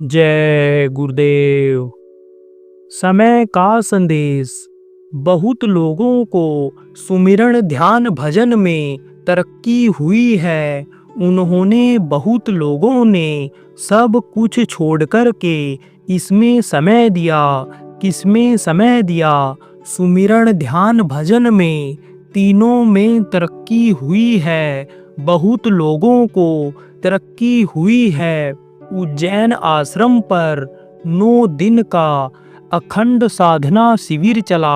जय गुरुदेव। समय का संदेश। बहुत लोगों को सुमिरन ध्यान भजन में तरक्की हुई है। उन्होंने बहुत लोगों ने सब कुछ छोड़कर के इसमें समय दिया। किसमें समय दिया? सुमिरन ध्यान भजन में। तीनों में तरक्की हुई है। बहुत लोगों को तरक्की हुई है। उज्जैन आश्रम पर 9 दिन का अखंड साधना शिविर चला।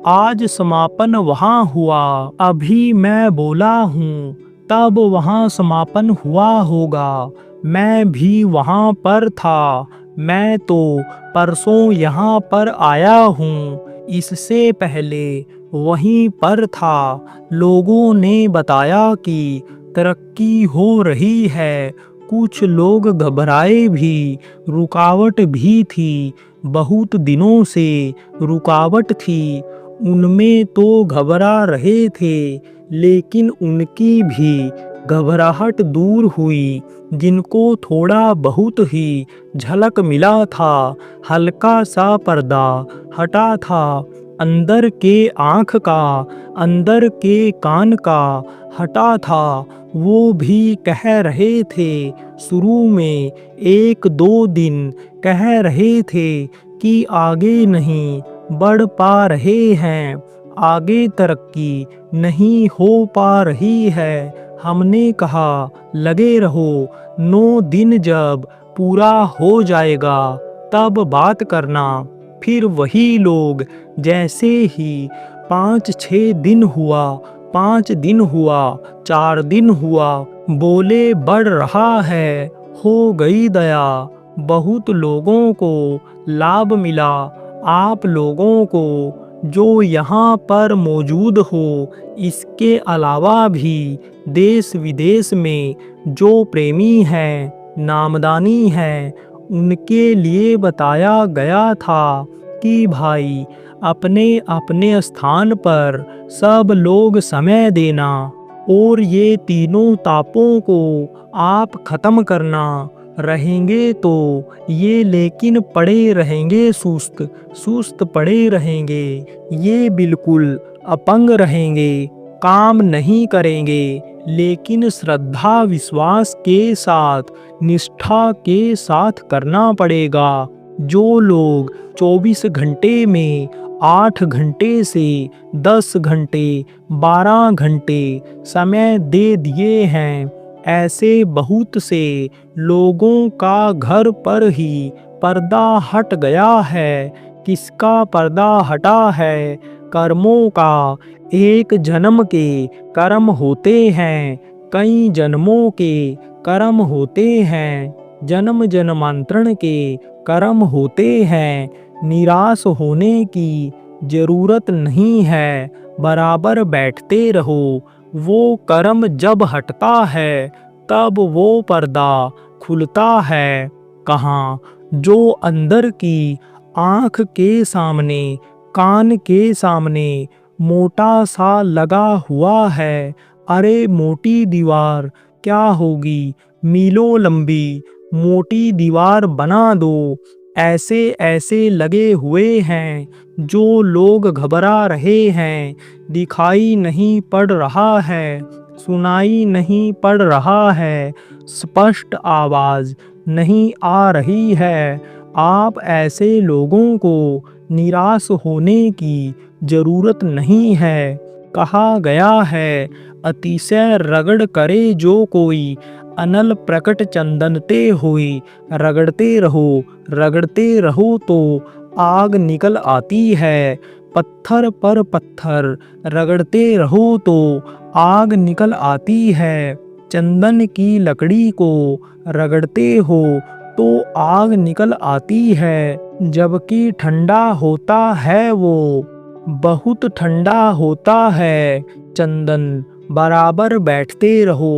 आज समापन वहाँ हुआ। अभी मैं बोला हूँ, तब वहाँ समापन हुआ होगा। मैं भी वहाँ पर था। मैं तो परसों यहाँ पर आया हूँ। इससे पहले वहीं पर था। लोगों ने बताया कि तरक्की हो रही है। कुछ लोग घबराए भी। रुकावट भी थी। बहुत दिनों से रुकावट थी। उनमें तो घबरा रहे थे, लेकिन उनकी भी घबराहट दूर हुई। जिनको थोड़ा बहुत ही झलक मिला था, हल्का सा पर्दा हटा था। अंदर के आँख का, अंदर के कान का हटा था। वो भी कह रहे थे, शुरू में 1-2 दिन कह रहे थे कि आगे नहीं बढ़ पा रहे हैं, आगे तरक्की नहीं हो पा रही है। हमने कहा लगे रहो, 9 दिन जब पूरा हो जाएगा तब बात करना। फिर वही लोग जैसे ही 5-6 दिन हुआ, 5 दिन हुआ, 4 दिन हुआ, बोले बढ़ रहा है, हो गई दया। बहुत लोगों को लाभ मिला। आप लोगों को जो यहाँ पर मौजूद हो, इसके अलावा भी देश विदेश में जो प्रेमी हैं, नामदानी हैं, उनके लिए बताया गया था कि भाई अपने अपने स्थान पर सब लोग समय देना और ये तीनों तापों को आप खत्म करना। रहेंगे तो ये, लेकिन पड़े रहेंगे सुस्त, सुस्त पड़े रहेंगे। ये बिल्कुल अपंग रहेंगे, काम नहीं करेंगे, लेकिन श्रद्धा विश्वास के साथ, निष्ठा के साथ करना पड़ेगा। जो लोग 24 घंटे में 8 घंटे से 10 घंटे, 12 घंटे समय दे दिए हैं, ऐसे बहुत से लोगों का घर पर ही पर्दा हट गया है। किसका पर्दा हटा है? कर्मों का। एक जन्म के कर्म होते हैं, कई जन्मों के कर्म होते हैं, जन्म जन्मांतरण के कर्म होते हैं। निराश होने की जरूरत नहीं है, बराबर बैठते रहो। वो कर्म जब हटता है, तब वो पर्दा खुलता है। कहाँ? जो अंदर की आँख के सामने, कान के सामने मोटा सा लगा हुआ है। अरे मोटी दीवार क्या होगी, मीलों लंबी मोटी दीवार बना दो। ऐसे ऐसे लगे हुए हैं। जो लोग घबरा रहे हैं, दिखाई नहीं पड़ रहा है, सुनाई नहीं पड़ रहा है, स्पष्ट आवाज़ नहीं आ रही है। आप ऐसे लोगों को निराश होने की जरूरत नहीं है। कहा गया है, अतिशय रगड़ करे जो कोई, अनल प्रकट चंदनते हुई। रगड़ते रहो तो आग निकल आती है। पत्थर पर पत्थर रगड़ते रहो तो आग निकल आती है। चंदन की लकड़ी को रगड़ते हो तो आग निकल आती है, जबकि ठंडा होता है वो, बहुत ठंडा होता है चंदन। बराबर बैठते रहो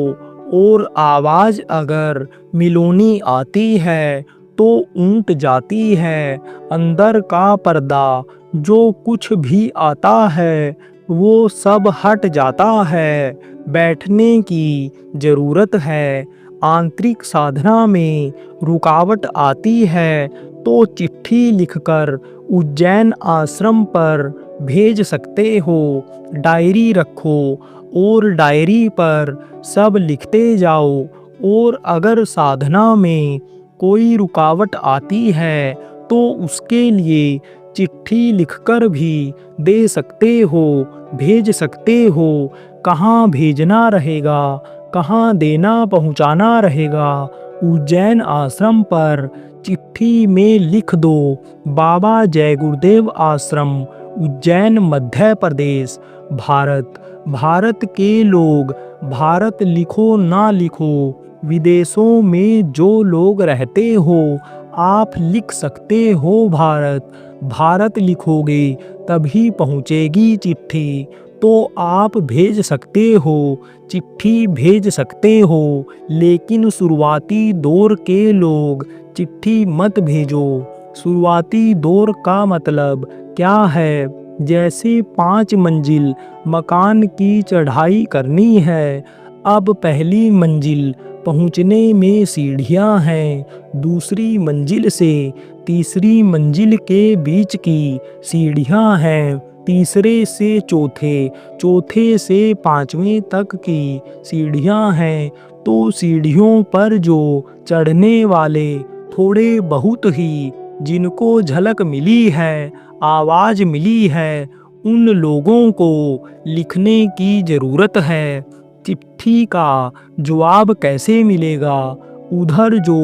और आवाज़ अगर मिलोनी आती है तो ऊँट जाती है। अंदर का पर्दा जो कुछ भी आता है वो सब हट जाता है। बैठने की ज़रूरत है। आंतरिक साधना में रुकावट आती है तो चिट्ठी लिखकर उज्जैन आश्रम पर भेज सकते हो। डायरी रखो और डायरी पर सब लिखते जाओ, और अगर साधना में कोई रुकावट आती है तो उसके लिए चिट्ठी लिखकर भी दे सकते हो, भेज सकते हो। कहाँ भेजना रहेगा, कहाँ देना पहुँचाना रहेगा, उज्जैन आश्रम पर चिट्ठी में लिख दो। बाबा जय गुरुदेव आश्रम, उज्जैन, मध्य प्रदेश, भारत। भारत के लोग, भारत लिखो ना लिखो, विदेशों में जो लोग रहते हो, आप लिख सकते हो भारत। भारत लिखोगे तभी पहुँचेगी चिट्ठी, तो आप भेज सकते हो, चिट्ठी भेज सकते हो। लेकिन शुरुआती दौर के लोग चिट्ठी मत भेजो। शुरुआती दौर का मतलब क्या है? जैसे 5 मंजिल मकान की चढ़ाई करनी है। अब पहली मंजिल पहुंचने में सीढ़ियां हैं, दूसरी मंजिल से तीसरी मंजिल के बीच की सीढ़ियां हैं, तीसरे से चौथे, चौथे से 5वें तक की सीढ़ियां हैं। तो सीढ़ियों पर जो चढ़ने वाले थोड़े बहुत ही जिनको झलक मिली है, आवाज़ मिली है, उन लोगों को लिखने की ज़रूरत है। चिट्ठी का जवाब कैसे मिलेगा? उधर जो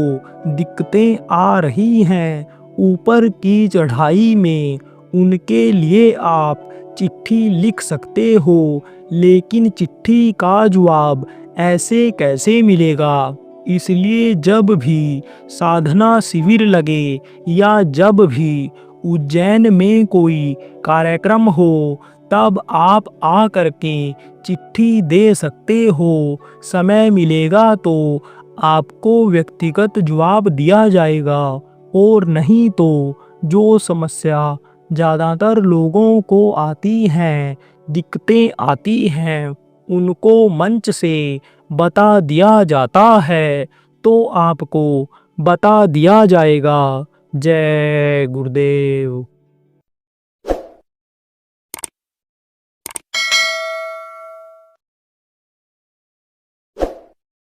दिक्कतें आ रही हैं ऊपर की चढ़ाई में, उनके लिए आप चिट्ठी लिख सकते हो, लेकिन चिट्ठी का जवाब ऐसे कैसे मिलेगा? इसलिए जब भी साधना शिविर लगे या जब भी उज्जैन में कोई कार्यक्रम हो, तब आप आ करके चिट्ठी दे सकते हो। समय मिलेगा तो आपको व्यक्तिगत जवाब दिया जाएगा, और नहीं तो जो समस्या ज़्यादातर लोगों को आती हैं, दिक्कतें आती हैं, उनको मंच से बता दिया जाता है, तो आपको बता दिया जाएगा। जय गुरुदेव।